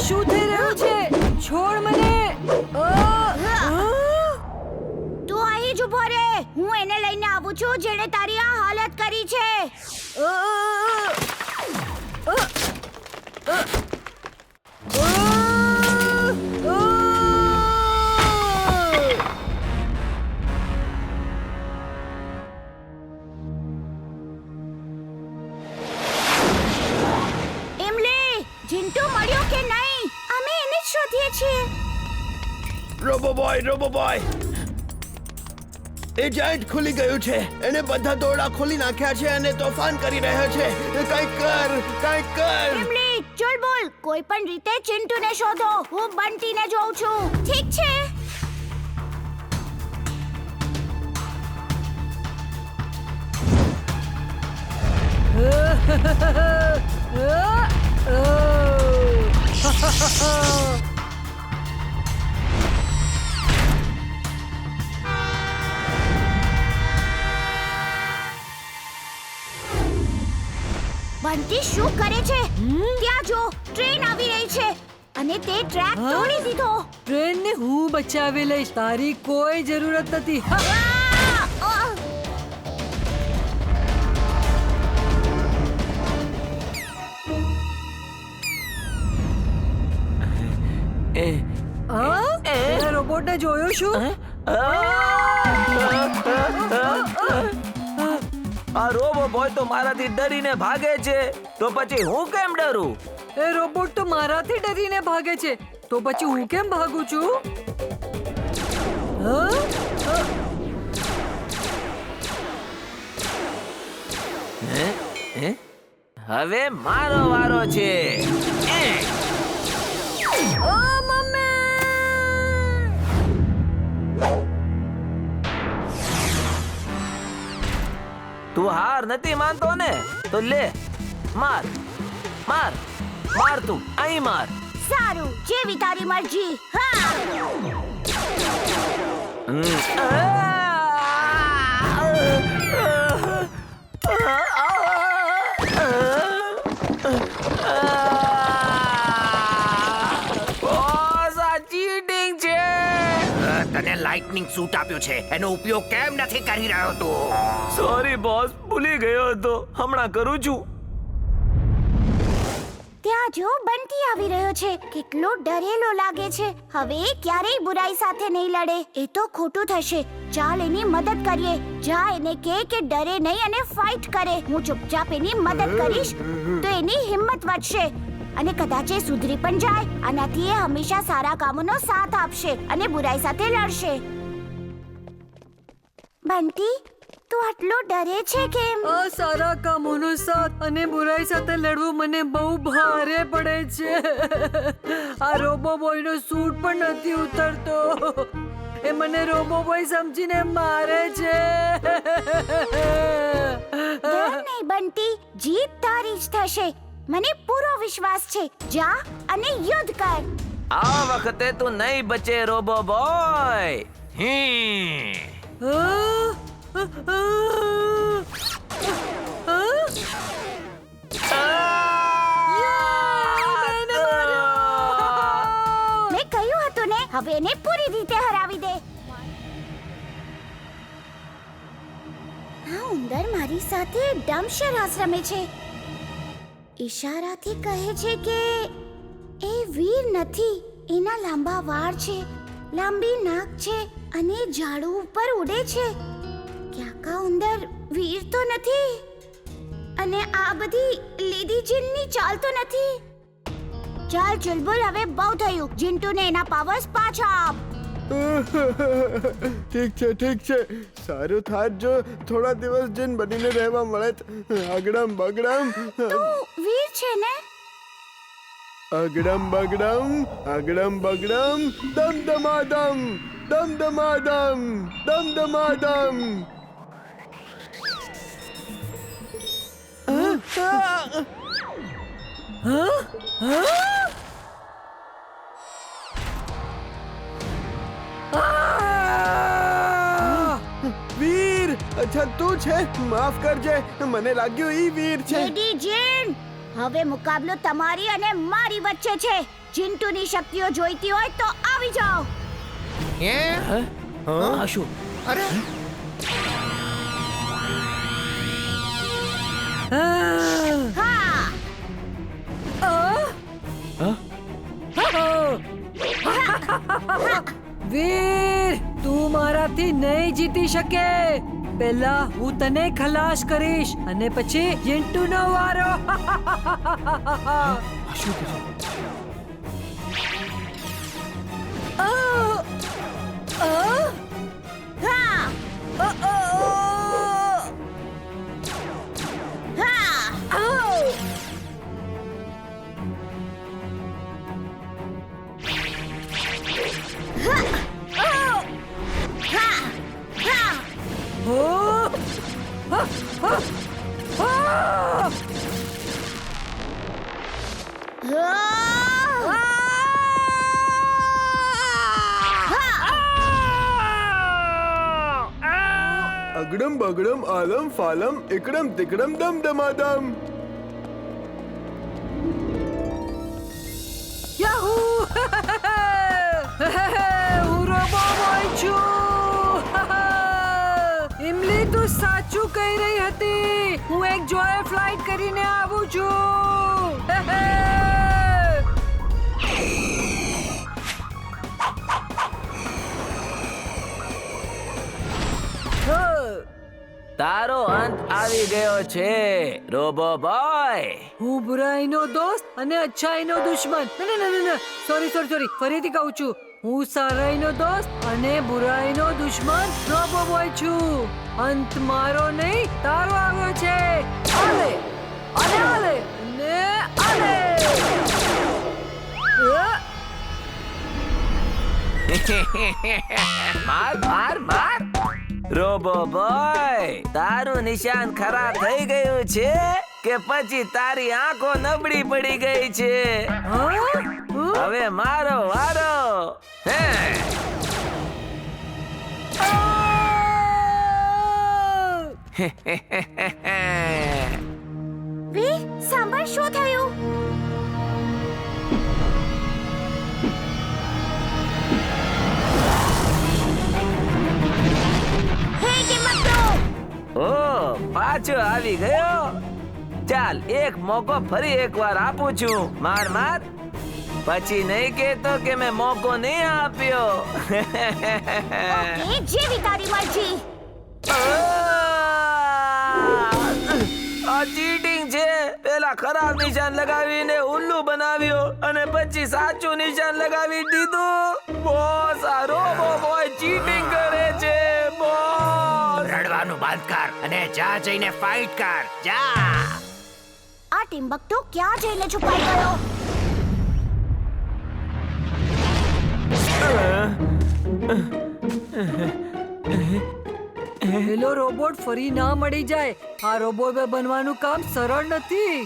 શું થઈ રહ્યું છે? છોડ મને. તું અહીં જ ઊભો રહે. હું એને લઈને આવું છું જેણે તારી આ હાલત કરી છે. ચિંટુ મળ્યો કે નહીં? અમે એને જ શોધીએ છીએ. રોબો બોય એ જાયન્ટ ખુલી ગયું છે. એને બધા દોરડા ખોલી નાખ્યા છે અને તોફાન કરી રહ્યા છે. કંઈક કર. એમલી ચલ બોલ. કોઈ પણ રીતે ચિંટુને શોધો. હું બંટીને જોઉં છું. ઠીક છે. બંટી શું કરે છે? ત્યાં જો ટ્રેન આવી રહી છે અને તે ટ્રેક તોડી દીધો. ટ્રેનને હું બચાવી લઈશ. તારી કોઈ જરૂરત નથી. રોબોટને જોયો શું? આ રોબો બોય તો મારાથી ડરીને ભાગે છે, તો પછી હું કેમ ડરું? એ રોબોટ તો મારાથી ડરીને ભાગે છે, તો પછી હું કેમ ભાગું છું? હવે મારો વારો છે. તું હાર નથી માનતો ને? તો લે, માર તું અહીં માર. સારું, જેવી તારી મરજી. તને લાઇટનિંગ સૂટ આપ્યો છે, એનો ઉપયોગ કેમ નથી કરી રહ્યો તું? સોરી બોસ, ભૂલી ગયો હતો. હમણાં કરું છું. ત્યાં જો બંટી આવી રહ્યો છે. કેટલો ડરેલો લાગે છે. હવે ક્યારેય બુરાઈ સાથે નહીં લડે. એ તો ખોટું થશે. ચાલ એની મદદ કરીએ. જા એને કે ડરે નહીં અને ફાઇટ કરે. હું ચૂપચાપ એની મદદ કરીશ તો એની હિંમત વધશે અને કદાચ એ સુધરી પણ જાય. આનાથી એ હંમેશા સારા કામોનો સાથ આપશે અને બુરાઈ સાથે લડશે. બંટી, તું આટલો ડરે છે કેમ? આ સારા કામોનો સાથ અને બુરાઈ સાથે લડવું મને બહુ ભારે પડે છે. આ રોબો બોયનો સૂટ પણ નથી ઉતરતો. એ મને રોબો બોય સમજીને મારે છે. ડર નહીં બંટી, જીત તારી જ થશે. મને પૂરો વિશ્વાસ છે. જા અને યુદ્ધ કર. આ વખતે તું નહીં બચે રોબો બોય. મેં કહ્યું હતું ને, હવે એને પૂરી રીતે હરાવી દે. આ ઉંદર મારી સાથે ડમશરાસ રમે છે. ઈશારાથી કહે છે કે એ વીર નથી. એના લાંબા વાળ છે, લાંબી નાક છે અને ઝાડુ ઉપર ઉડે છે. ક્યાંક આ ઉંદર વીર તો નથી અને આ બધી લીધી જીનની ચાલ તો નથી. ચાલ ચુલબુલ, હવે બહુ થયું. જિન્ટુને એના પાવર્સ પાછા આપ. ઠીક છે. સારું થાત જો થોડા દિવસ જીન બનીને રહેવા મળે. અગડમ બગડમ. તું વીર છે ને? અગડમ બગડમ દમદમાદમ. વીર, અચ્છા તું છે? માફ કરજે, મને લાગ્યું ઈ વીર છે. લેડી જીન, હવે મુકાબલો તમારી અને મારી વચ્ચે છે. ચિંટુની શક્તિઓ જોઈતી હોય તો આવી જાઓ. આ શું? અરે હા વીર, તું મારાથી નહીં જીતી શકે. પહેલા હું તને ખલાસ કરીશ અને પછી ચિંટુનો વારો. હા અગડમ બગડમ આલમ ફાલમ એકડમ તિકડમ દમ દમાદમ. યાહૂ! હું રોબો બોય છું. ઇમલી, તું સાચું કહી રહી હતી. હું એક જોય ફ્લાઇટ કરીને આવું છું. તારો અંત આવી ગયો છે રોબો બોય. હું બુરાઈનો દોસ્ત અને અચ્છાઈનો દુશ્મન. ના, સોરી, ફરીથી કહું છું. હું સારાઈનો દોસ્ત અને બુરાઈનો દુશ્મન રોબો બોય છું. અંત મારો નહીં, તારો આવ્યો છે. આલે આલે ને આલે. માર રોબો બોય, તારું નિશાન ખરાબ થઈ ગયું છે કે પછી તારી આંખો નબળી પડી ગઈ છે? હવે મારો વારો. વીર, સાંભળ, શું થયું? ઓ, પાછો આવી ગયો. ચાલ, એક મોકો ફરી એકવાર આપું છું. માર. પછી નહીં કહેતો કે મેં મોકો નહીં આપ્યો. ઓકે, જેવી તારી મરજી. આ ચીટિંગ છે. પેલા ખરાબ નિશાન લગાવીને ઉલ્લુ બનાવ્યો અને પછી સાચું નિશાન લગાવી દીધું. બોસ, આ રોબો બોય ચીટિંગ કરે છે. બોસ, રડવાનું બંધ કર અને જા જઈને ફાઇટ કર. જા. આ ટિમ્બકટુ ક્યાં જઈને છુપાઈ ગયો? પેલો રોબોટ ફરી ના મળી જાય. આ રોબોટ બનવાનું કામ સરળ નથી.